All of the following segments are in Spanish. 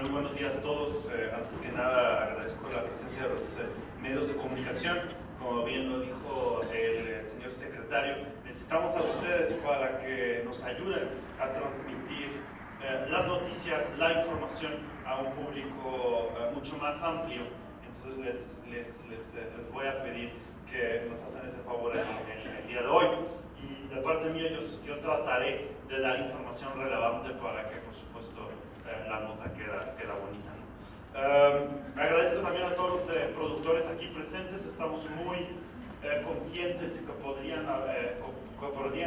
Muy buenos días a todos. Antes que nada agradezco la presencia de los medios de comunicación. Como bien lo dijo el señor secretario, necesitamos a ustedes para que nos ayuden a transmitir las noticias, la información a un público mucho más amplio. Entonces les voy a pedir que nos hacen ese favor el día de hoy. Y de parte mía yo trataré de dar información relevante para que, por supuesto, la nota queda bonita, ¿no? Agradezco también a todos los productores aquí presentes. Estamos muy conscientes que podrían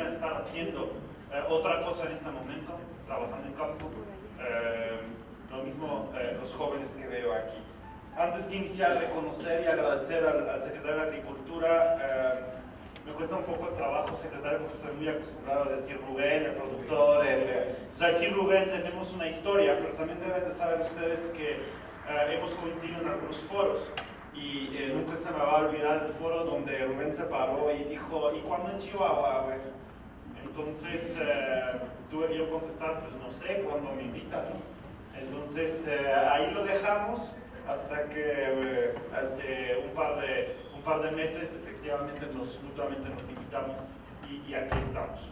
estar haciendo otra cosa en este momento, trabajando en campo. Lo mismo los jóvenes que veo aquí. Antes de iniciar, reconocer y agradecer al secretario de Agricultura. Me cuesta un poco el trabajo, secretario, porque estoy muy acostumbrado a decir Rubén, el productor. Aquí Rubén tenemos una historia, pero también deben de saber ustedes que hemos coincidido en algunos foros. Y nunca se me va a olvidar el foro donde Rubén se paró y dijo, ¿y cuándo en Chihuahua, güey? Entonces tuve que yo contestar, pues no sé, cuando me invitan, ¿no? Entonces ahí lo dejamos hasta que hace un par de meses efectivamente mutuamente nos invitamos y aquí estamos.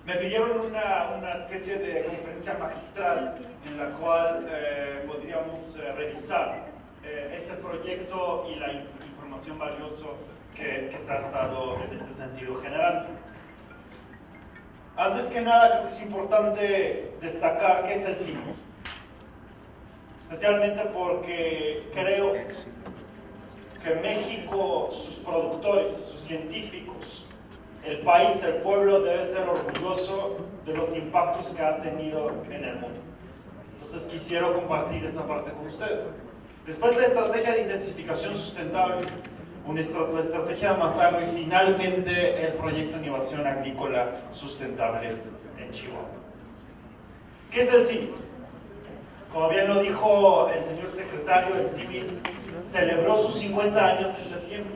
Me pidieron una especie de conferencia magistral en la cual podríamos revisar ese proyecto y la información valiosa que se ha estado en este sentido generando. Antes que nada, creo que es importante destacar qué es el CIMO, especialmente porque creo que México, sus productores, sus científicos, el país, el pueblo debe ser orgulloso de los impactos que ha tenido en el mundo. Entonces quisiera compartir esa parte con ustedes. Después la estrategia de intensificación sustentable, la estrategia de Masagro y finalmente el proyecto de innovación agrícola sustentable en Chihuahua. ¿Qué es el CIMI? Como bien lo dijo el señor secretario, el CIMI celebró sus 50 años en septiembre,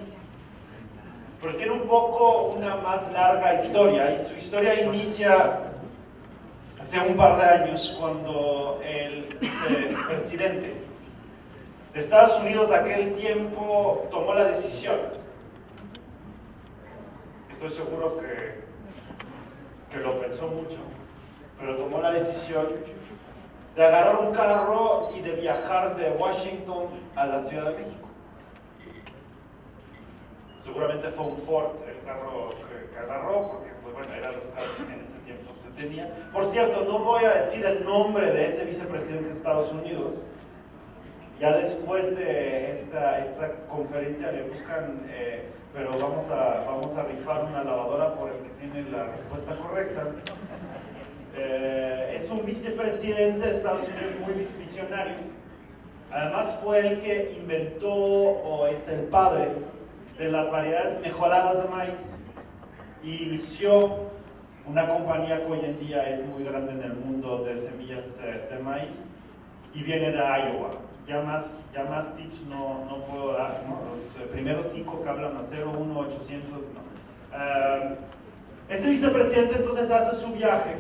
pero tiene un poco una más larga historia, y su historia inicia hace un par de años cuando el vicepresidente de Estados Unidos de aquel tiempo tomó la decisión, estoy seguro que lo pensó mucho, pero tomó la decisión de agarrar un carro y de viajar de Washington a la Ciudad de México. Seguramente fue un Ford el carro que agarró, porque pues, bueno, eran los carros que en ese tiempo se tenía. Por cierto, no voy a decir el nombre de ese vicepresidente de Estados Unidos. Ya después de esta conferencia le buscan, pero vamos a rifar una lavadora por el que tiene la respuesta correcta. Es un vicepresidente de Estados Unidos muy visionario. Además fue el que inventó, o es el padre, de las variedades mejoradas de maíz. Y inició una compañía que hoy en día es muy grande en el mundo de semillas de maíz. Y viene de Iowa. Ya más tips no puedo dar, ¿no? Los primeros 5 que hablan a 0, 1, 800, no. Este vicepresidente entonces hace su viaje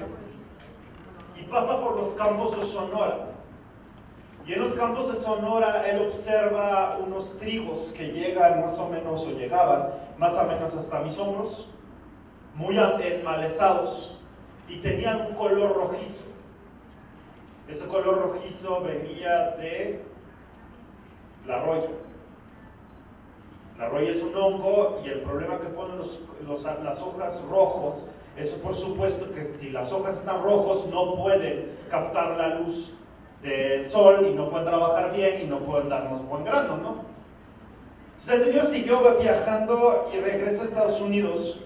y pasa por los campos de Sonora. Y en los campos de Sonora él observa unos trigos que llegaban más o menos hasta mis hombros, muy enmalezados, y tenían un color rojizo. Ese color rojizo venía de la roya. La roya es un hongo y el problema que ponen las hojas rojos es, por supuesto, que si las hojas están rojos no pueden captar la luz del sol y no pueden trabajar bien y no pueden darnos buen grano, ¿no? Entonces el señor siguió viajando y regresa a Estados Unidos,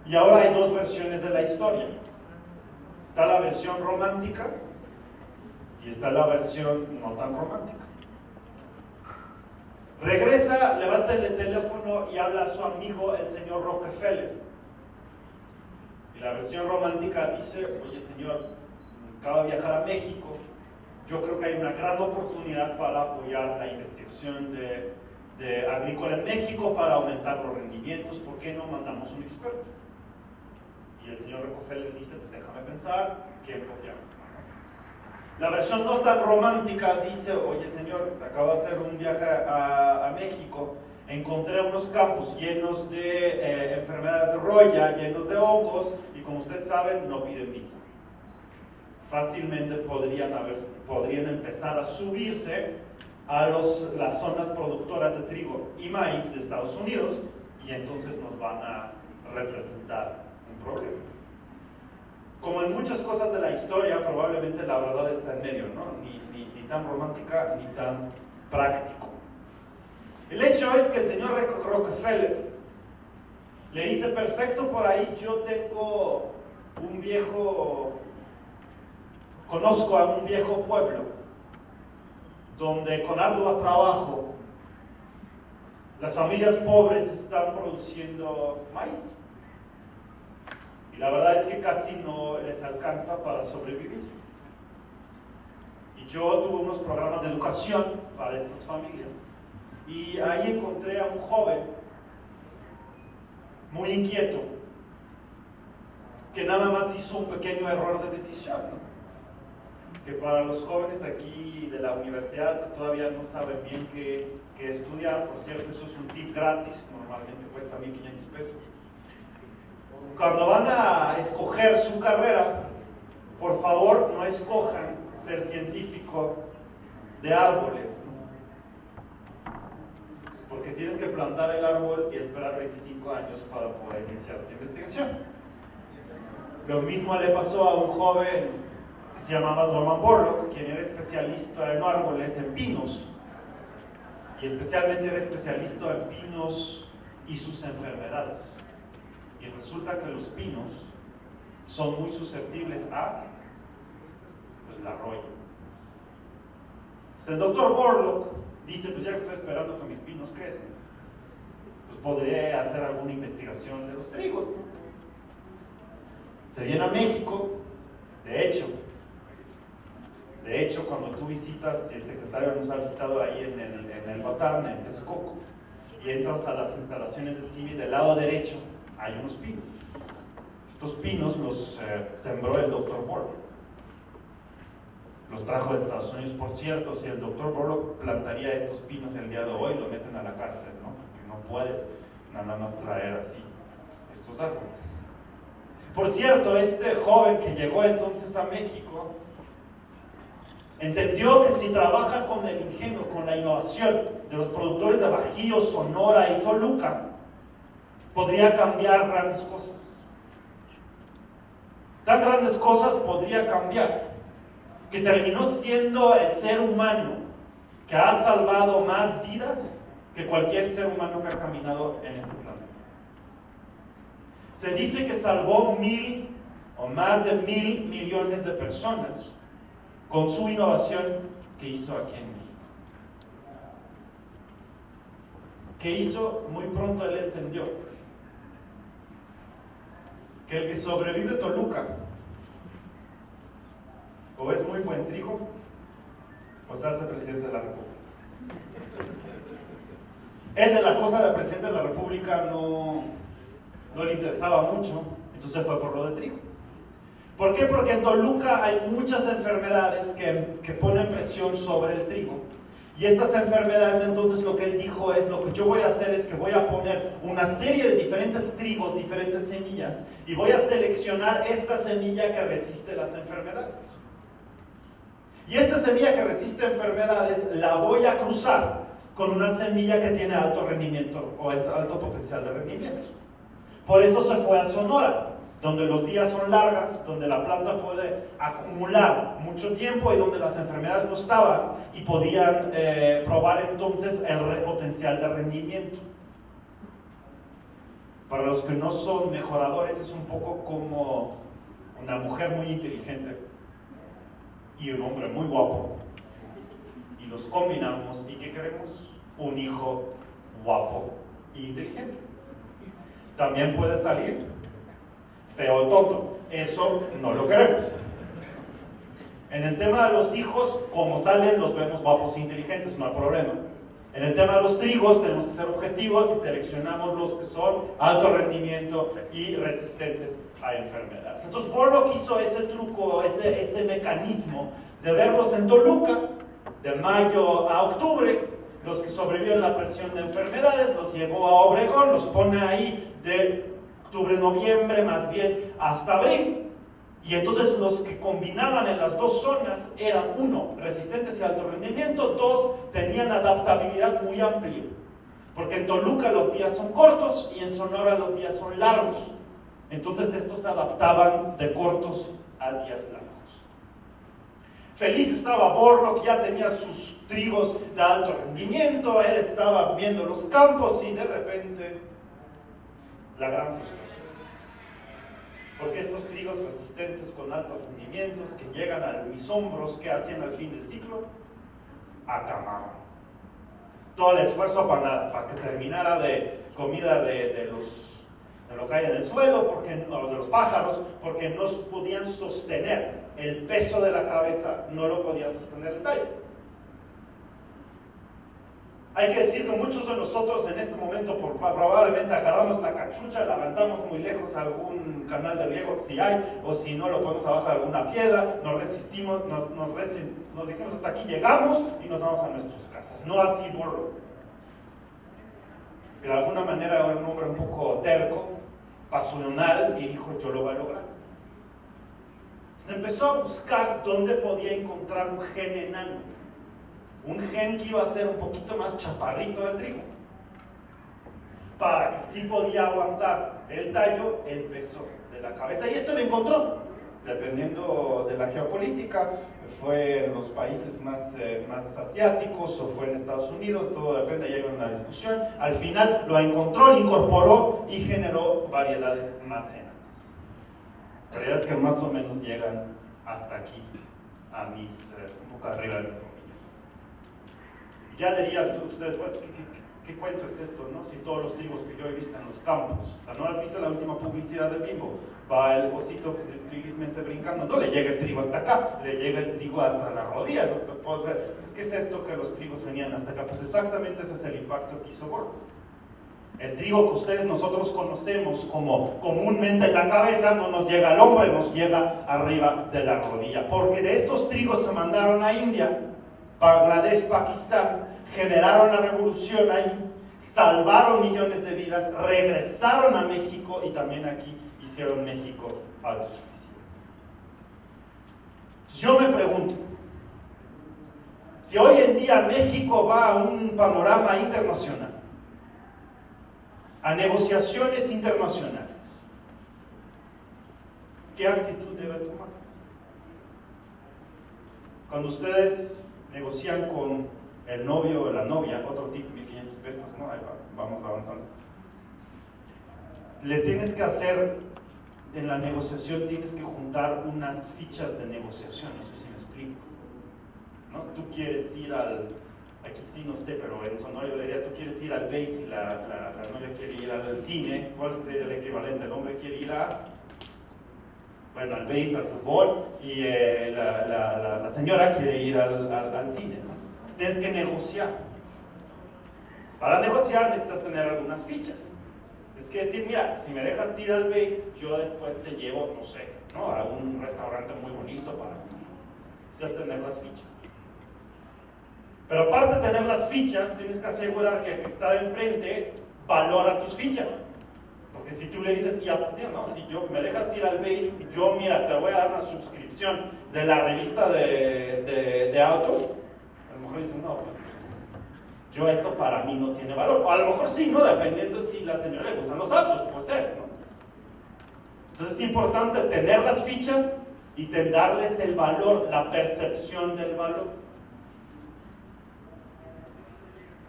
y ahora hay dos versiones de la historia. Está la versión romántica y está la versión no tan romántica. Regresa, levanta el teléfono y habla a su amigo, el señor Rockefeller. Y la versión romántica dice, oye señor, acaba de viajar a México, yo creo que hay una gran oportunidad para apoyar la investigación de agrícola en México para aumentar los rendimientos, ¿por qué no mandamos un experto? Y el señor Rockefeller dice, pues déjame pensar, ¿quién podríamos mandar? La versión no tan romántica dice, oye señor, acabo de hacer un viaje a México, encontré unos campos llenos de enfermedades de roya, llenos de hongos, y como ustedes saben, no piden visa. Fácilmente podrían empezar a subirse a las zonas productoras de trigo y maíz de Estados Unidos, y entonces nos van a representar un problema. Como en muchas cosas de la historia, probablemente la verdad está en medio, ¿no? Ni tan romántica ni tan práctico. El hecho es que el señor Rockefeller le dice, perfecto, por ahí yo tengo conozco a un viejo pueblo donde con arduo trabajo las familias pobres están produciendo maíz. Y la verdad es que casi no les alcanza para sobrevivir. Y yo tuve unos programas de educación para estas familias. Y ahí encontré a un joven muy inquieto, que nada más hizo un pequeño error de decisión, ¿no? Que para los jóvenes aquí de la universidad que todavía no saben bien qué estudiar, por cierto, eso es un tip gratis, normalmente cuesta 1,500 pesos. Cuando van a escoger su carrera, por favor no escojan ser científico de árboles, ¿no? Porque tienes que plantar el árbol y esperar 25 años para poder iniciar tu investigación. Lo mismo le pasó a un joven que se llamaba Norman Borlaug, quien era especialista en árboles, en pinos, y especialmente era especialista en pinos y sus enfermedades. Y resulta que los pinos son muy susceptibles a la roya. Entonces el doctor Borlaug dice, pues ya que estoy esperando que mis pinos crecen, pues podré hacer alguna investigación de los trigos, ¿no? Se viene a México. De hecho, cuando tú visitas, si el secretario nos ha visitado ahí en el Batán, en Texcoco, y entras a las instalaciones de CIVI, del lado derecho hay unos pinos. Estos pinos los sembró el doctor Borlaug. Los trajo de Estados Unidos. Por cierto, si el doctor Borlaug plantaría estos pinos el día de hoy, lo meten a la cárcel, ¿no? Porque no puedes nada más traer así estos árboles. Por cierto, este joven que llegó entonces a México entendió que si trabaja con el ingenio, con la innovación de los productores de Bajío, Sonora y Toluca, podría cambiar grandes cosas. Tan grandes cosas podría cambiar, que terminó siendo el ser humano que ha salvado más vidas que cualquier ser humano que ha caminado en este planeta. Se dice que salvó 1,000 o más de 1,000 millones de personas con su innovación que hizo aquí en México. ¿Qué hizo? Muy pronto él entendió que el que sobrevive Toluca o es muy buen trigo o se hace presidente de la República. Él de la cosa de presidente de la República no le interesaba mucho, entonces fue por lo de trigo. ¿Por qué? Porque en Toluca hay muchas enfermedades que ponen presión sobre el trigo. Y estas enfermedades, entonces lo que él dijo es, lo que yo voy a hacer es que voy a poner una serie de diferentes trigos, diferentes semillas, y voy a seleccionar esta semilla que resiste las enfermedades. Y esta semilla que resiste enfermedades la voy a cruzar con una semilla que tiene alto rendimiento o alto potencial de rendimiento. Por eso se fue a Sonora, donde los días son largas, donde la planta puede acumular mucho tiempo y donde las enfermedades no estaban y podían probar entonces el potencial de rendimiento. Para los que no son mejoradores, es un poco como una mujer muy inteligente y un hombre muy guapo, y los combinamos, ¿y qué queremos? Un hijo guapo e inteligente. También puede salir feo o tonto, eso no lo queremos. En el tema de los hijos, como salen, los vemos guapos e inteligentes, no hay problema. En el tema de los trigos tenemos que ser objetivos y seleccionamos los que son alto rendimiento y resistentes a enfermedades. Entonces Borlaug hizo ese truco, ese mecanismo de verlos en Toluca, de mayo a octubre. Los que sobrevivieron la presión de enfermedades los llevó a Obregón, los pone ahí de octubre, noviembre, más bien hasta abril. Y entonces los que combinaban en las dos zonas eran, uno, resistentes y alto rendimiento, dos, tenían adaptabilidad muy amplia. Porque en Toluca los días son cortos y en Sonora los días son largos. Entonces estos se adaptaban de cortos a días largos. Feliz estaba Borlo, que ya tenía sus trigos de alto rendimiento, él estaba viendo los campos y de repente la gran frustración. Porque estos trigos resistentes con altos rendimientos que llegan a mis hombros, ¿qué hacían al fin del ciclo? Acamaban. Todo el esfuerzo para nada, para que terminara de comida de lo que hay en el suelo, o de los pájaros, porque no podían sostener el peso de la cabeza, no lo podía sostener el tallo. Hay que decir que muchos de nosotros en este momento probablemente agarramos la cachucha, la aventamos muy lejos a algún canal de riego si hay, o si no lo ponemos abajo de alguna piedra, nos resistimos, nos dijimos hasta aquí llegamos y nos vamos a nuestras casas. No así Borlo, que de alguna manera era un hombre un poco terco, pasional, y dijo yo lo voy a lograr. Se empezó a buscar dónde podía encontrar un gen enano. Un gen que iba a ser un poquito más chaparrito del trigo, para que sí podía aguantar el tallo, el peso de la cabeza. Y esto lo encontró, dependiendo de la geopolítica, fue en los países más asiáticos o fue en Estados Unidos, todo depende, ya hay una discusión. Al final lo encontró, lo incorporó y generó variedades más enanas. Variedades que más o menos llegan hasta aquí, a un poco arriba de mis comillas. Ya diría usted, pues, ¿qué cuento es esto, no? Si todos los trigos que yo he visto en los campos, ¿no has visto la última publicidad de Bimbo? Va el osito felizmente brincando, no le llega el trigo hasta acá, le llega el trigo hasta las rodillas, hasta puedes ver. Entonces, ¿qué es esto que los trigos venían hasta acá? Pues exactamente ese es el impacto que hizo Borlo. El trigo que nosotros conocemos como comúnmente en la cabeza no nos llega al hombro, nos llega arriba de la rodilla, porque de estos trigos se mandaron a India, Bangladesh, Pakistán, generaron la revolución ahí, salvaron millones de vidas, regresaron a México y también aquí hicieron México autosuficiente. Yo me pregunto, si hoy en día México va a un panorama internacional, a negociaciones internacionales, ¿qué actitud debe tomar? Cuando ustedes negocian con el novio o la novia, otro tip, 1,500 pesos, ¿no? Ahí vamos avanzando. Le tienes que hacer, en la negociación tienes que juntar unas fichas de negociación, no sé si me explico, ¿no? Tú quieres ir aquí sí no sé, pero en Sonora yo diría, tú quieres ir al base y la novia quiere ir al cine, ¿cuál sería el equivalente? El hombre quiere ir al base, al fútbol, y la señora quiere ir al cine, ¿no? Entonces tienes que negociar. Para negociar necesitas tener algunas fichas. Es que decir, mira, si me dejas ir al base, yo después te llevo, no sé, ¿no? A un restaurante muy bonito para comer. Necesitas tener las fichas. Pero aparte de tener las fichas, tienes que asegurar que el que está de enfrente valora tus fichas. Porque si tú le dices, no, si me dejas ir al base, yo, mira, te voy a dar una suscripción de la revista de autos, a lo mejor dicen, no, pues, yo esto para mí no tiene valor. O a lo mejor sí, ¿no? Dependiendo si la señora le gustan los autos, puede ser, ¿no? Entonces es importante tener las fichas y darles el valor, la percepción del valor.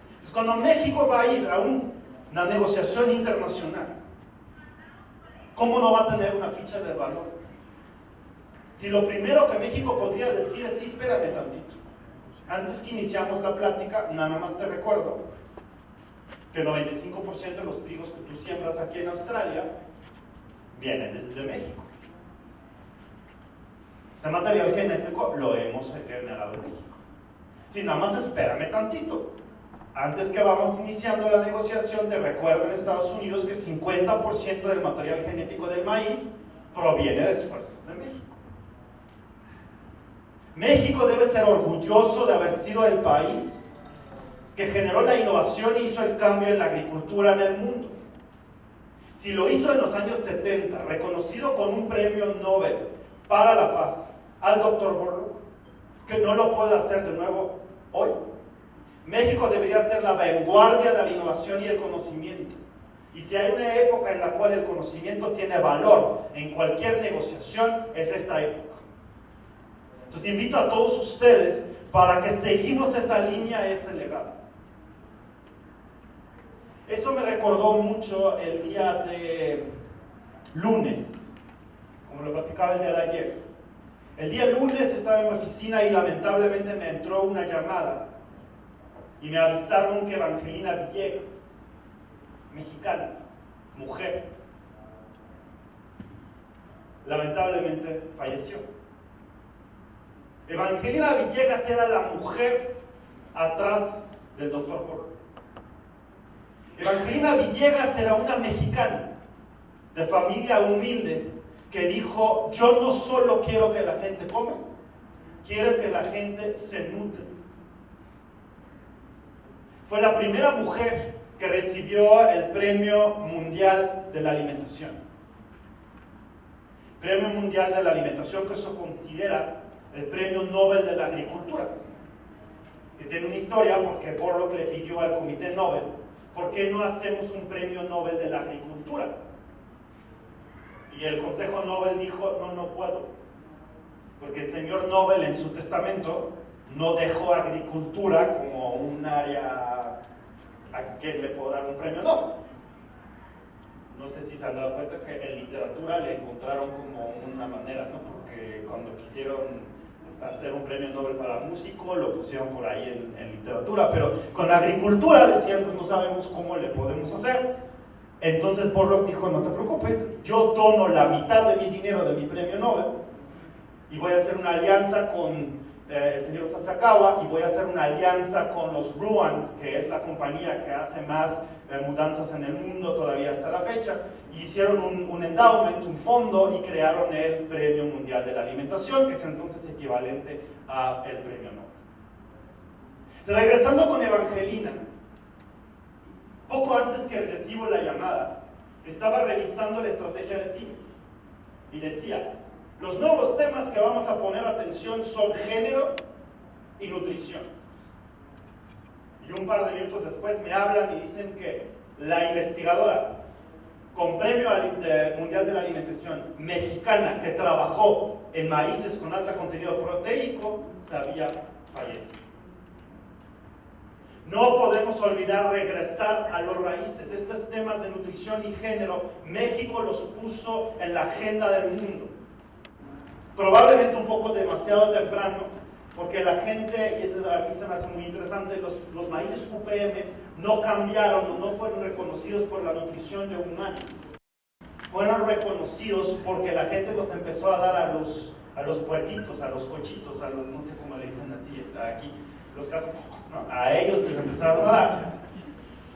Entonces, cuando México va a ir a una negociación internacional, ¿cómo no va a tener una ficha de valor? Si lo primero que México podría decir es, sí, espérame tantito. Antes que iniciamos la plática, nada más te recuerdo que el 95% de los trigos que tú siembras aquí en Australia vienen desde México. Ese material genético lo hemos generado en México. Si nada más espérame tantito. Antes que vamos iniciando la negociación, te recuerdo en Estados Unidos que 50% del material genético del maíz proviene de esfuerzos de México. México debe ser orgulloso de haber sido el país que generó la innovación y hizo el cambio en la agricultura en el mundo. Si lo hizo en los años 70, reconocido con un premio Nobel para la paz al Dr. Borlaug, que no lo puede hacer de nuevo hoy. México debería ser la vanguardia de la innovación y el conocimiento. Y si hay una época en la cual el conocimiento tiene valor en cualquier negociación, es esta época. Entonces invito a todos ustedes para que seguimos esa línea, ese legado. Eso me recordó mucho el día de lunes, como lo platicaba el día de ayer. El día lunes estaba en mi oficina y lamentablemente me entró una llamada y me avisaron que Evangelina Villegas, mexicana, mujer, lamentablemente falleció. Evangelina Villegas era la mujer atrás del Dr. Borlaug. Evangelina Villegas era una mexicana de familia humilde que dijo: yo no solo quiero que la gente come, quiero que la gente se nutre. Fue la primera mujer que recibió el Premio Mundial de la Alimentación. Premio Mundial de la Alimentación, que se considera el Premio Nobel de la Agricultura, que tiene una historia porque Borlaug le pidió al Comité Nobel: ¿por qué no hacemos un Premio Nobel de la Agricultura? Y el Consejo Nobel dijo: no puedo, porque el señor Nobel en su testamento no dejó agricultura como un área a que le puedo dar un premio Nobel. No sé si se han dado cuenta que en literatura le encontraron como una manera, ¿no? Porque cuando quisieron hacer un premio Nobel para músico, lo pusieron por ahí en literatura, pero con agricultura decían: pues no sabemos cómo le podemos hacer. Entonces Borlaug dijo: no te preocupes, yo dono la mitad de mi dinero de mi premio Nobel y voy a hacer una alianza con el señor Sasakawa, y voy a hacer una alianza con los Ruan, que es la compañía que hace más mudanzas en el mundo todavía hasta la fecha. Y hicieron un endowment, un fondo, y crearon el Premio Mundial de la Alimentación, que es entonces equivalente al Premio Nobel. Regresando con Evangelina, poco antes que recibo la llamada, estaba revisando la estrategia de Siemens y decía: los nuevos temas que vamos a poner atención son género y nutrición. Y un par de minutos después me hablan y dicen que la investigadora con Premio Mundial de la Alimentación mexicana que trabajó en maíces con alto contenido proteico se había fallecido. No podemos olvidar regresar a los raíces. Estos temas de nutrición y género, México los puso en la agenda del mundo. Probablemente un poco demasiado temprano, porque la gente, y eso a mí se me hace muy interesante, los maíces QPM no cambiaron, no fueron reconocidos por la nutrición de humanos. Fueron reconocidos porque la gente los empezó a dar a los puerquitos, a los cochitos, a los, no sé cómo le dicen así aquí, los casos, ¿no? A ellos les empezaron a dar.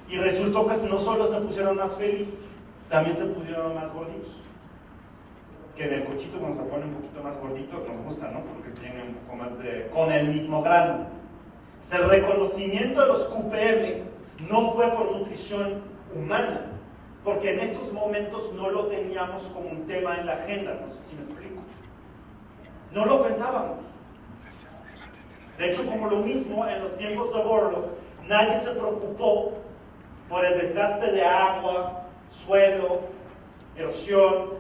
Y resultó que no solo se pusieron más felices, también se pusieron más gorditos. Que del cochito, cuando se pone un poquito más gordito, nos gusta, ¿no? Porque tiene un poco más con el mismo grano. El reconocimiento de los QPM no fue por nutrición humana, porque en estos momentos no lo teníamos como un tema en la agenda, no sé si me explico. No lo pensábamos. De hecho, como lo mismo en los tiempos de Borlaug, nadie se preocupó por el desgaste de agua, suelo, erosión.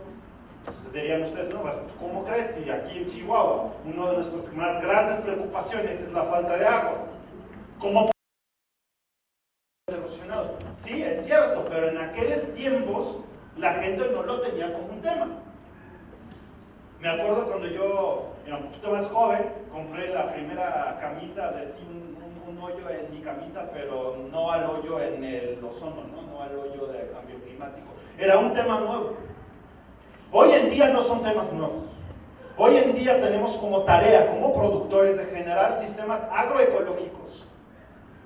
Entonces dirían ustedes: no, ¿cómo crees? Y aquí en Chihuahua, una de nuestras más grandes preocupaciones es la falta de agua. ¿Cómo erosionados? Sí, es cierto, pero en aquellos tiempos la gente no lo tenía como un tema. Me acuerdo cuando yo era un poquito más joven, compré la primera camisa, decía un hoyo en mi camisa, pero no al hoyo en el ozono, no al hoyo de cambio climático. Era un tema nuevo. Hoy en día no son temas nuevos. Hoy en día tenemos como tarea, como productores, de generar sistemas agroecológicos,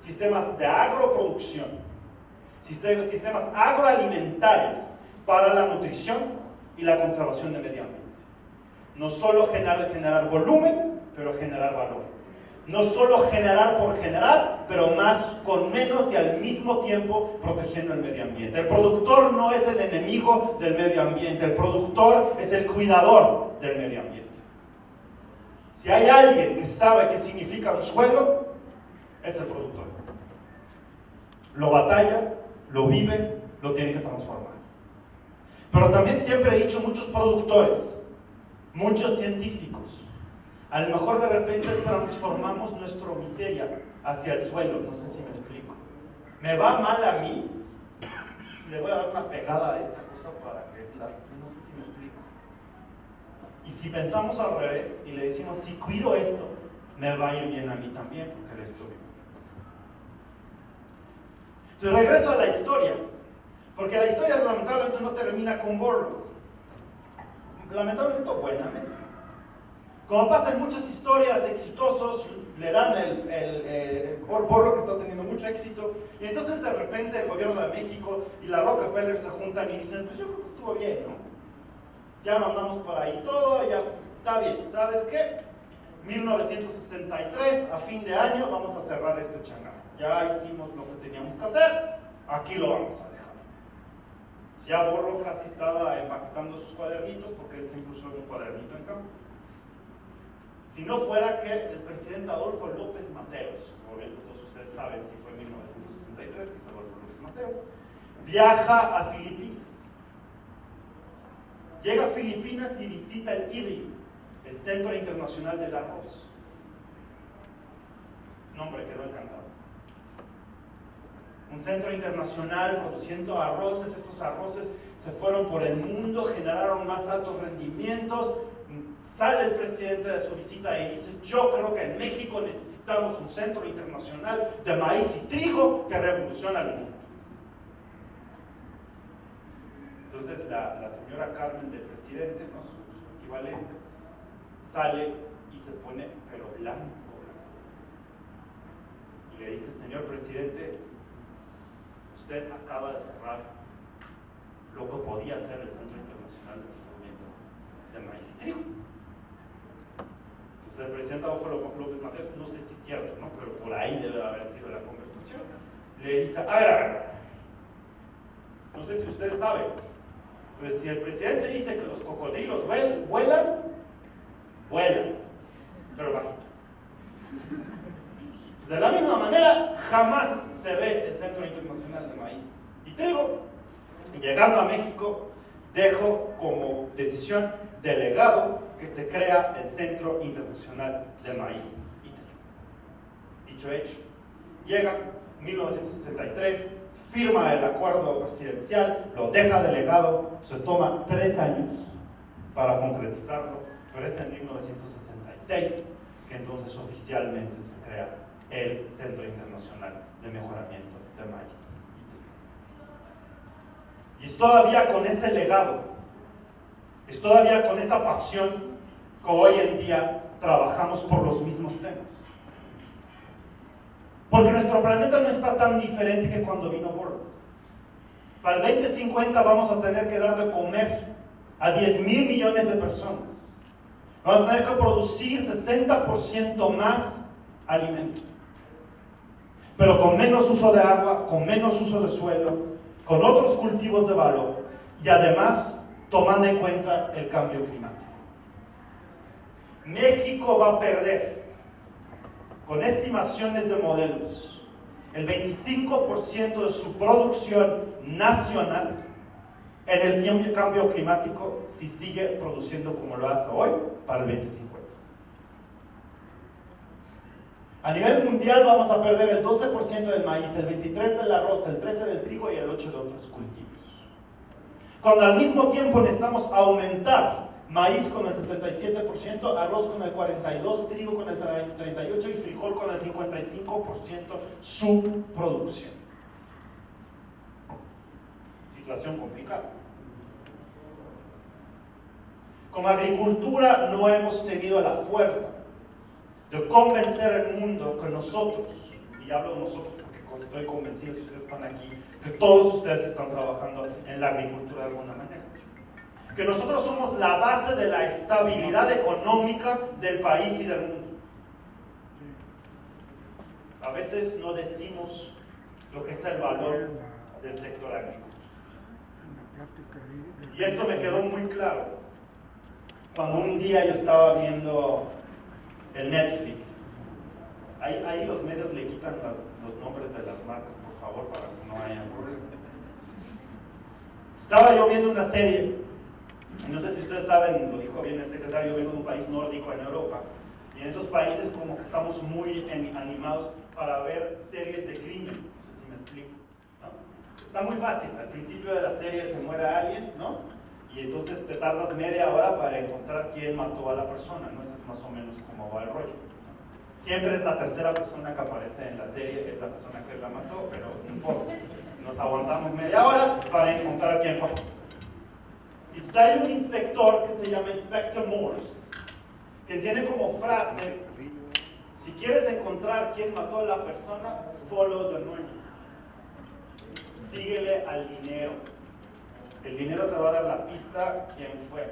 sistemas de agroproducción, sistemas agroalimentarios para la nutrición y la conservación del medio ambiente. No solo generar volumen, pero generar valor. No solo generar por generar, pero más con menos y al mismo tiempo protegiendo el medio ambiente. El productor no es el enemigo del medio ambiente, el productor es el cuidador del medio ambiente. Si hay alguien que sabe qué significa un suelo, es el productor. Lo batalla, lo vive, lo tiene que transformar. Pero también siempre he dicho, muchos productores, muchos científicos, a lo mejor de repente transformamos nuestra miseria hacia el suelo, no sé si me explico. Me va mal a mí, si le voy a dar una pegada a esta cosa para que, no sé si me explico. Y si pensamos al revés y le decimos, si cuido esto, me va a ir bien a mí también, porque le estoy. Entonces regreso a la historia, porque la historia lamentablemente no termina con Borlaug. Lamentablemente o buenamente. Como pasa en muchas historias exitosos, le dan Borlaug está teniendo mucho éxito, y entonces de repente el gobierno de México y la Rockefeller se juntan y dicen, pues yo creo que estuvo bien, ¿no? Ya mandamos por ahí todo, ya está bien. ¿Sabes qué? 1963, a fin de año, vamos a cerrar este changarro. Ya hicimos lo que teníamos que hacer, aquí lo vamos a dejar. Ya Borlaug casi estaba empaquetando sus cuadernitos, porque él siempre usó un cuadernito en campo. Si no fuera que el presidente Adolfo López Mateos, como bien todos ustedes saben, si fue en 1963, que es Adolfo López Mateos, viaja a Filipinas. Llega a Filipinas y visita el IBRI, el Centro Internacional del Arroz. No, hombre, quedó encantado. Un centro internacional produciendo arroces. Estos arroces se fueron por el mundo, generaron más altos rendimientos. Sale el presidente de su visita y dice, yo creo que en México necesitamos un centro internacional de maíz y trigo que revoluciona el mundo. Entonces la señora Carmen del presidente, ¿no? su equivalente, sale y se pone pero blanco. Y le dice, señor presidente, usted acaba de cerrar lo que podía ser el Centro Internacional de Movimiento de Maíz y Trigo. Entonces el presidente Adolfo López Mateos, no sé si es cierto, ¿no? Pero por ahí debe haber sido la conversación. Le dice, a ver, no sé si ustedes saben, pero si el presidente dice que los cocodrilos vuelan, pero bajito. De la misma manera, jamás se ve el Centro Internacional de Maíz y Trigo. Y llegando a México, dejo como decisión delegado que se crea el Centro Internacional de Maíz y Trigo. Dicho hecho, llega 1963, firma el acuerdo presidencial, lo deja delegado, se toma 3 años para concretizarlo, pero es en 1966 que entonces oficialmente se crea el Centro Internacional de Mejoramiento de Maíz y Trigo. Y es todavía con ese legado, es todavía con esa pasión que hoy en día trabajamos por los mismos temas. Porque nuestro planeta no está tan diferente que cuando vino Borlaug. Para el 2050 vamos a tener que dar de comer a 10,000 millones de personas. Vamos a tener que producir 60% más alimento, pero con menos uso de agua, con menos uso de suelo, con otros cultivos de valor y además tomando en cuenta el cambio climático. México va a perder, con estimaciones de modelos, el 25% de su producción nacional en el cambio climático si sigue produciendo como lo hace hoy para el 2050. A nivel mundial vamos a perder el 12% del maíz, el 23% del arroz, el 13% del trigo y el 8% de otros cultivos. Cuando al mismo tiempo necesitamos aumentar maíz con el 77%, arroz con el 42%, trigo con el 38% y frijol con el 55% su producción. Situación complicada. Como agricultura no hemos tenido la fuerza de convencer al mundo que nosotros, y hablo de nosotros porque estoy convencido, si ustedes están aquí, que todos ustedes están trabajando en la agricultura de alguna manera. que nosotros somos la base de la estabilidad económica del país y del mundo. A veces no decimos lo que es el valor del sector agrícola. Y esto me quedó muy claro cuando un día yo estaba viendo el Netflix. Ahí los medios le quitan los nombres de las marcas, por favor, para que no haya problema. Estaba yo viendo una serie, no sé si ustedes saben, lo dijo bien el secretario, yo vengo de un país nórdico en Europa, y en esos países como que estamos muy animados para ver series de crimen, no sé si me explico, ¿no? Está muy fácil, al principio de la serie se muere alguien, ¿no? Y entonces te tardas media hora para encontrar quién mató a la persona, ¿no? Ese es más o menos como va el rollo, ¿no? Siempre es la tercera persona que aparece en la serie, es la persona que la mató, pero no importa. Nos aguantamos media hora para encontrar quién fue. Y hay un inspector que se llama Inspector Morse, que tiene como frase: si quieres encontrar quién mató a la persona, follow the money. Síguele al dinero. El dinero te va a dar la pista quién fue.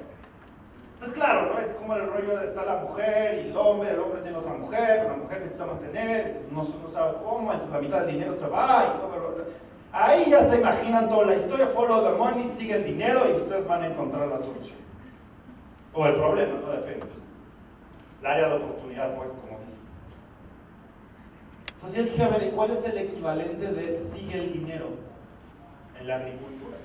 Pues claro, ¿no? Es como el rollo de estar la mujer y el hombre tiene otra mujer, la mujer necesita mantener, no sabe cómo, entonces la mitad del dinero se va y todo lo... Ahí ya se imaginan toda la historia, follow the money, sigue el dinero y ustedes van a encontrar la solución. O el problema, no depende. El área de oportunidad, pues, como dice. Entonces yo dije, a ver, ¿cuál es el equivalente de sigue el dinero en la agricultura?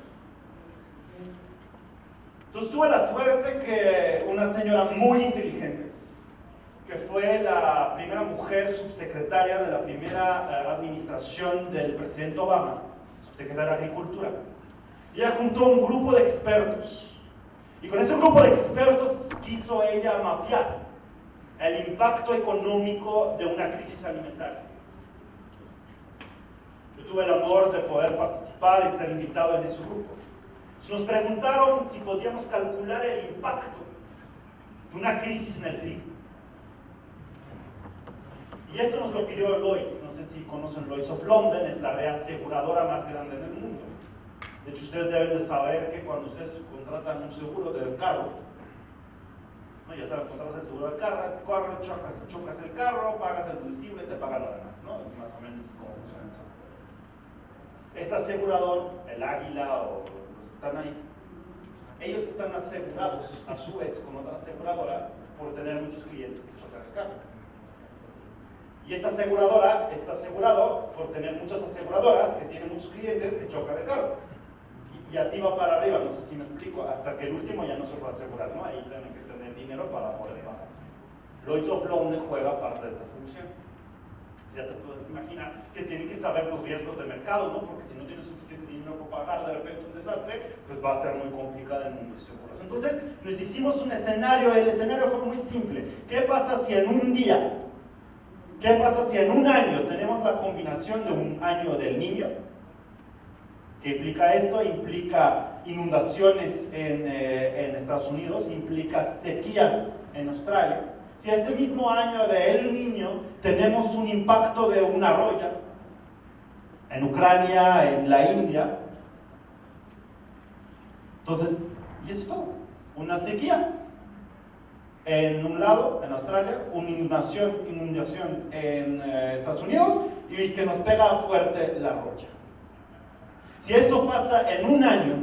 Entonces tuve la suerte que una señora muy inteligente, que fue la primera mujer subsecretaria de la primera administración del presidente Obama, subsecretaria de Agricultura, ella juntó un grupo de expertos, y con ese grupo de expertos quiso ella mapear el impacto económico de una crisis alimentaria. Yo tuve el honor de poder participar y ser invitado en ese grupo. Nos preguntaron si podíamos calcular el impacto de una crisis en el trigo. Y esto nos lo pidió Lloyds. No sé si conocen Lloyds of London, es la reaseguradora más grande del mundo. De hecho, ustedes deben de saber que cuando ustedes contratan un seguro del carro, ¿no? Ya saben, contratas el seguro del carro, chocas el carro, pagas el deducible y te pagan lo demás, ¿no? Más o menos es como funciona eso. Este asegurador, el Águila o están ahí, ellos están asegurados a su vez con otra aseguradora por tener muchos clientes que chocan el carro. Y esta aseguradora está asegurado por tener muchas aseguradoras que tienen muchos clientes que chocan el carro. Y así va para arriba, no sé si me explico, hasta que el último ya no se puede asegurar, ¿no? Ahí tienen que tener dinero para poder pagar. Lloyds of London juega parte de esta función. Ya te puedes imaginar que tienen que saber los riesgos de mercado, ¿no? Porque si no tienes suficiente dinero para pagar de repente un desastre, pues va a ser muy complicado el mundo de seguros. Entonces, nos hicimos un escenario, el escenario fue muy simple. ¿Qué pasa si en un día, qué pasa si en un año tenemos la combinación de un año del Niño? ¿Qué implica esto? Implica inundaciones en Estados Unidos, implica sequías en Australia. Si este mismo año de El Niño tenemos un impacto de una roya en Ucrania, en la India, entonces, y eso es todo, una sequía en un lado, en Australia, una inundación en Estados Unidos y que nos pega fuerte la roya. Si esto pasa en un año,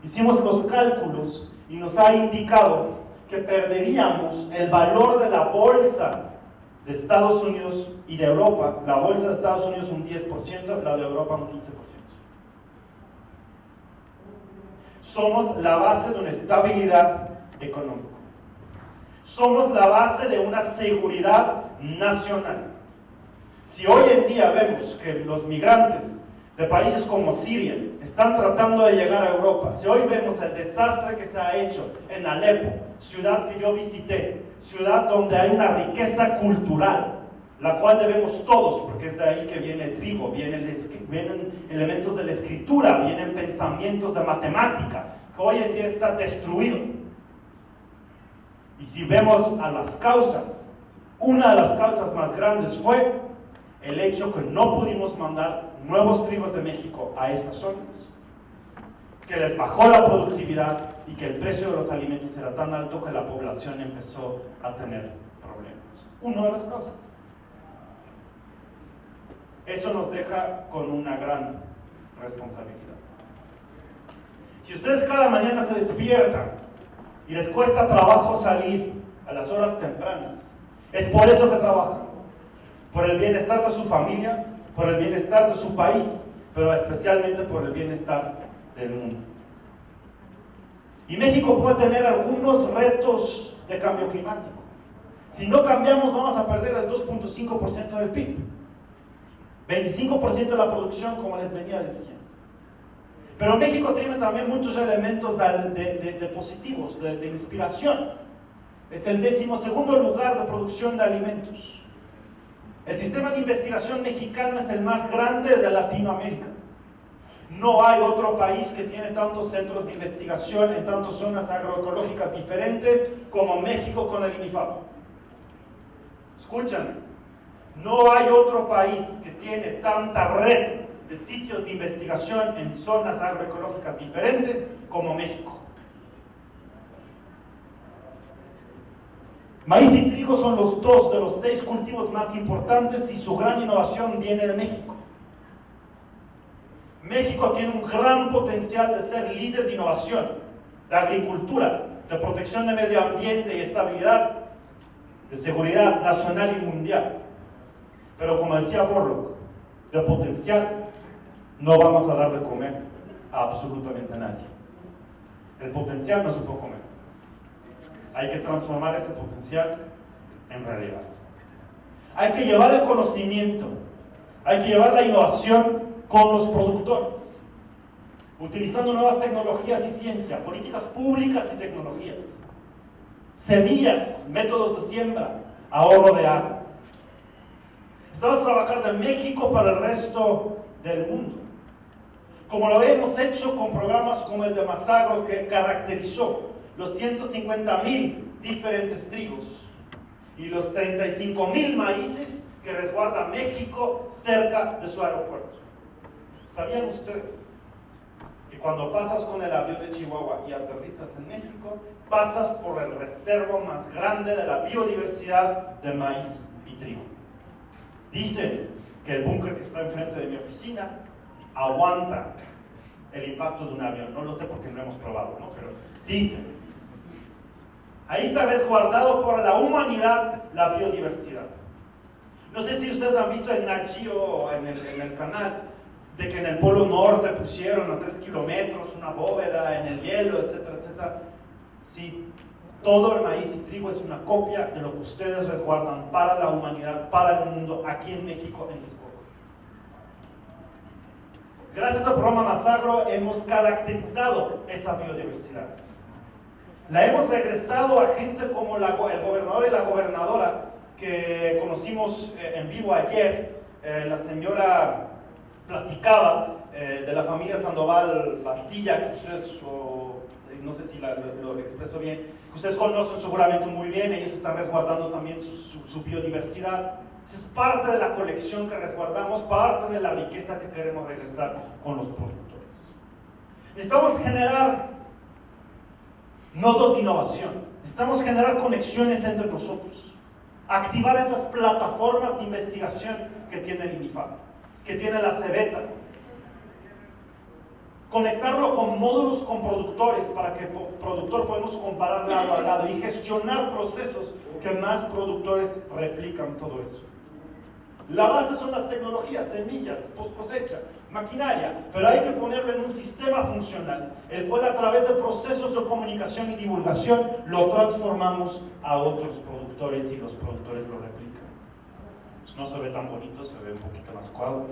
hicimos los cálculos y nos ha indicado que perderíamos el valor de la bolsa de Estados Unidos y de Europa, la bolsa de Estados Unidos un 10%, la de Europa un 15%. Somos la base de una estabilidad económica. Somos la base de una seguridad nacional. Si hoy en día vemos que los migrantes de países como Siria están tratando de llegar a Europa, si hoy vemos el desastre que se ha hecho en Alepo, ciudad que yo visité, ciudad donde hay una riqueza cultural, la cual debemos todos, porque es de ahí que viene el trigo, vienen elementos de la escritura, vienen pensamientos de matemática, que hoy en día está destruido. Y si vemos a las causas, una de las causas más grandes fue el hecho que no pudimos mandar nuevos trigos de México a estas zonas. que les bajó la productividad y que el precio de los alimentos era tan alto que la población empezó a tener problemas. Una de las causas. Eso nos deja con una gran responsabilidad. Si ustedes cada mañana se despiertan y les cuesta trabajo salir a las horas tempranas, es por eso que trabajan, por el bienestar de su familia, por el bienestar de su país, pero especialmente por el bienestar del mundo. Y México puede tener algunos retos de cambio climático. Si no cambiamos, vamos a perder el 2.5% del PIB, 25% de la producción, como les venía diciendo. Pero México tiene también muchos elementos de positivos, de inspiración. Es el 12º lugar de producción de alimentos. El sistema de investigación mexicano es el más grande de Latinoamérica. No hay otro país que tiene tantos centros de investigación en tantas zonas agroecológicas diferentes como México con el INIFAP. Escúchame, no hay otro país que tiene tanta red de sitios de investigación en zonas agroecológicas diferentes como México. Maíz y trigo son los dos de los 6 cultivos más importantes y su gran innovación viene de México. México tiene un gran potencial de ser líder de innovación, de agricultura, de protección de medio ambiente y estabilidad, de seguridad nacional y mundial. Pero como decía Borlaug, de potencial no vamos a dar de comer a absolutamente nadie. El potencial no se puede comer. Hay que transformar ese potencial en realidad. Hay que llevar el conocimiento, hay que llevar la innovación con los productores, utilizando nuevas tecnologías y ciencia, políticas públicas y tecnologías, semillas, métodos de siembra, ahorro de agua. Estamos trabajando de México para el resto del mundo, como lo hemos hecho con programas como el de Masagro, que caracterizó los 150,000 diferentes trigos y los 35,000 maíces que resguarda México cerca de su aeropuerto. ¿Sabían ustedes que cuando pasas con el avión de Chihuahua y aterrizas en México, pasas por el reservo más grande de la biodiversidad de maíz y trigo? Dicen que el búnker que está enfrente de mi oficina aguanta el impacto de un avión. No lo sé porque no lo hemos probado, ¿no? Pero dicen. Ahí está resguardado por la humanidad la biodiversidad. No sé si ustedes han visto en Nat Geo, en el canal, de que en el Polo Norte pusieron a 3 kilómetros una bóveda en el hielo, etcétera, etcétera. Sí, todo el maíz y trigo es una copia de lo que ustedes resguardan para la humanidad, para el mundo, aquí en México, en Texcoco. Gracias al programa Masagro hemos caracterizado esa biodiversidad. La hemos regresado a gente como el gobernador y la gobernadora que conocimos en vivo ayer. La señora platicaba de la familia Sandoval Bastilla, que ustedes, no sé si lo expreso bien, que ustedes conocen seguramente muy bien. Ellos están resguardando también su biodiversidad. Esa es parte de la colección que resguardamos, parte de la riqueza que queremos regresar con los productores. Necesitamos generar nodos de innovación, necesitamos generar conexiones entre nosotros, activar esas plataformas de investigación que tiene el INIFAP, que tiene la Cebeta, conectarlo con módulos con productores para que productor podamos comparar lado a lado y gestionar procesos que más productores replican todo eso. La base son las tecnologías, semillas, post cosecha, maquinaria, pero hay que ponerlo en un sistema funcional, el cual a través de procesos de comunicación y divulgación lo transformamos a otros productores y los productores lo replican. Pues no se ve tan bonito, se ve un poquito más cuadrado.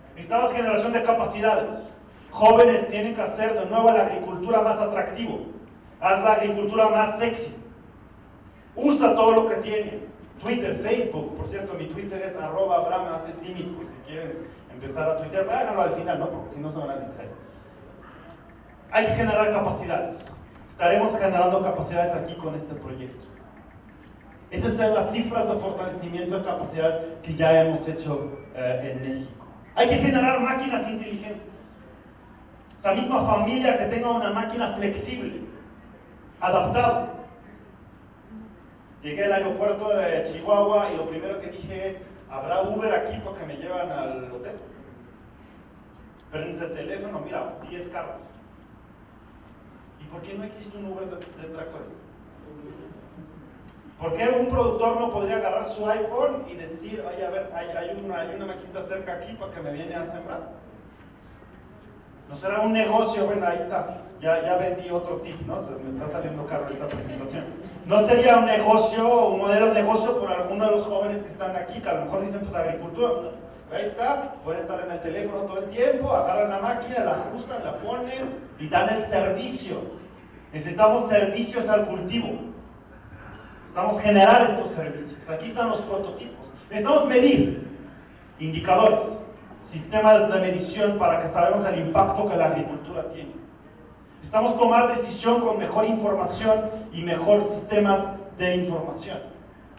Necesitamos generación de capacidades. Jóvenes tienen que hacer de nuevo la agricultura más atractivo. Haz la agricultura más sexy. Usa todo lo que tiene. Twitter, Facebook, por cierto, mi Twitter es @AbrahamAcesimi, por si quieren empezar a tuitear, háganlo al final, ¿no? Porque si no se van a distraer. Hay que generar capacidades. Estaremos generando capacidades aquí con este proyecto. Esas son las cifras de fortalecimiento de capacidades que ya hemos hecho en México. Hay que generar máquinas inteligentes. Esa misma familia que tenga una máquina flexible, adaptada. Llegué al aeropuerto de Chihuahua y lo primero que dije es, ¿habrá Uber aquí porque me llevan al hotel? Prendes el teléfono, mira, 10 carros. ¿Y por qué no existe un Uber de tractores? ¿Por qué un productor no podría agarrar su iPhone y decir, oye, a ver, hay una maquinita cerca aquí para que me viene a sembrar? ¿No será un negocio? Bueno, ahí está, ya vendí otro tip, ¿no? Me está saliendo caro esta presentación. ¿No sería un negocio, un modelo de negocio por alguno de los jóvenes que están aquí, que a lo mejor dicen, pues agricultura? ¿No? Ahí está, pueden estar en el teléfono todo el tiempo, agarran la máquina, la ajustan, la ponen y dan el servicio. Necesitamos servicios al cultivo. Necesitamos generar estos servicios. Aquí están los prototipos. Necesitamos medir indicadores, sistemas de medición para que sabemos el impacto que la agricultura tiene. Necesitamos tomar decisión con mejor información y mejor sistemas de información.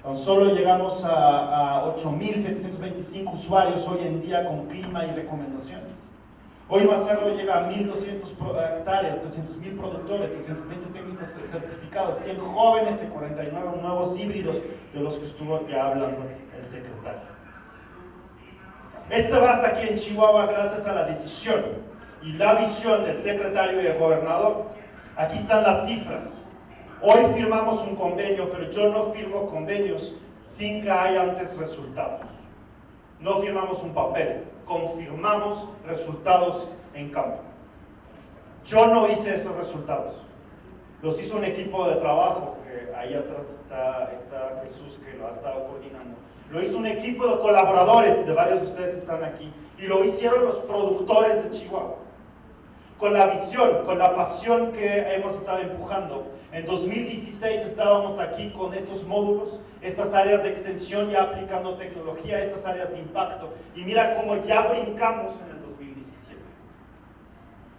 Tan solo llegamos a 8.725 usuarios hoy en día con clima y recomendaciones. Hoy Macerro llega a 1.200 hectáreas, 300.000 productores, 320 técnicos certificados, 100 jóvenes y 49 nuevos híbridos de los que estuvo ya hablando el secretario. Este base aquí en Chihuahua gracias a la decisión y la visión del secretario y el gobernador. Aquí están las cifras. Hoy firmamos un convenio, pero yo no firmo convenios sin que haya antes resultados. No firmamos un papel, confirmamos resultados en campo. Yo no hice esos resultados. Los hizo un equipo de trabajo, que ahí atrás está Jesús, que lo ha estado coordinando. Lo hizo un equipo de colaboradores, de varios de ustedes están aquí, y lo hicieron los productores de Chihuahua. Con la visión, con la pasión que hemos estado empujando. En 2016 estábamos aquí con estos módulos, estas áreas de extensión ya aplicando tecnología, estas áreas de impacto. Y mira cómo ya brincamos en el 2017.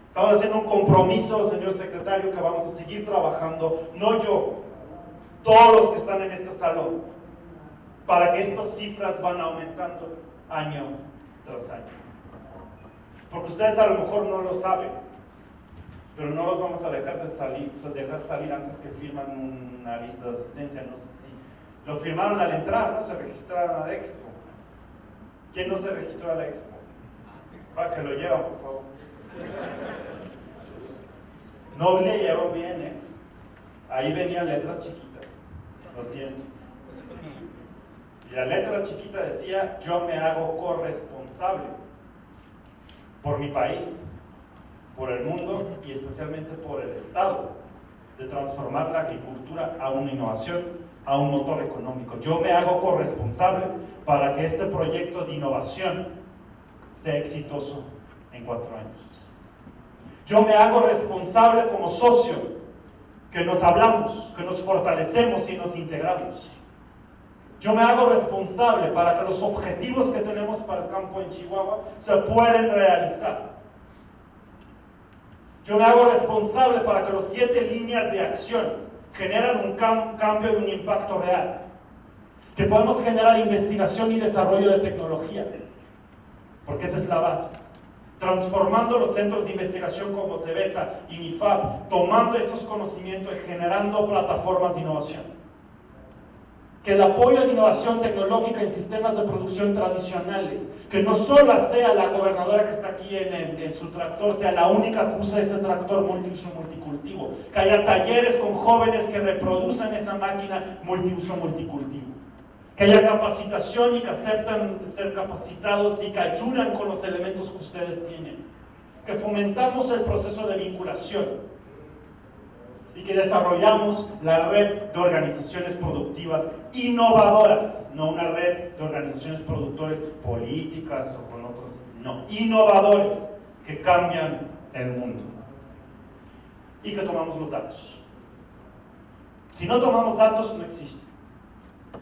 Estamos haciendo un compromiso, señor secretario, que vamos a seguir trabajando, no yo, todos los que están en este salón, para que estas cifras van aumentando año tras año. Porque ustedes a lo mejor no lo saben, pero no los vamos a dejar salir antes que firman una lista de asistencia. No sé si lo firmaron al entrar, no se registraron a la Expo. ¿Quién no se registró a la Expo? Para que lo llevan, por favor. No leyeron bien, ¿eh? Ahí venían letras chiquitas, lo siento. Y la letra chiquita decía, yo me hago corresponsable por mi país, por el mundo y especialmente por el Estado, de transformar la agricultura a una innovación, a un motor económico. Yo me hago corresponsable para que este proyecto de innovación sea exitoso en 4 años. Yo me hago responsable como socio, que nos hablamos, que nos fortalecemos y nos integramos. Yo me hago responsable para que los objetivos que tenemos para el campo en Chihuahua se puedan realizar. Yo me hago responsable para que las 7 líneas de acción generen un cambio y un impacto real. Que podamos generar investigación y desarrollo de tecnología, porque esa es la base. Transformando los centros de investigación como CEBETA y MIFAB, tomando estos conocimientos y generando plataformas de innovación. Que el apoyo de innovación tecnológica en sistemas de producción tradicionales, que no solo sea la gobernadora que está aquí en su tractor, sea la única que usa ese tractor multiuso multicultivo, que haya talleres con jóvenes que reproduzcan esa máquina multiuso multicultivo, que haya capacitación y que aceptan ser capacitados y que ayudan con los elementos que ustedes tienen, que fomentamos el proceso de vinculación, y que desarrollamos la red de organizaciones productivas innovadoras, no una red de organizaciones productores políticas o con otros, no, innovadores que cambian el mundo. Y que tomamos los datos. Si no tomamos datos, no existe.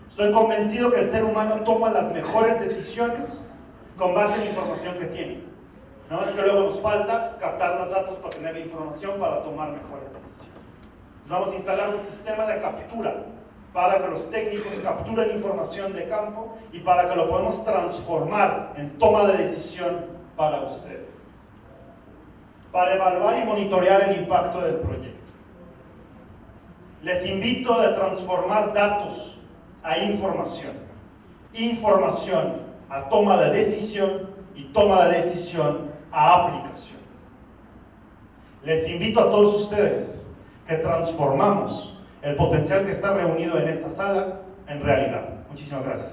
Estoy convencido que el ser humano toma las mejores decisiones con base en la información que tiene. Nada más que luego nos falta captar los datos para tener la información para tomar mejores decisiones. Vamos a instalar un sistema de captura para que los técnicos capturen información de campo y para que lo podamos transformar en toma de decisión para ustedes. para evaluar y monitorear el impacto del proyecto. Les invito a transformar datos a información, información a toma de decisión y toma de decisión a aplicación. Les invito a todos ustedes que transformamos el potencial que está reunido en esta sala en realidad. Muchísimas gracias.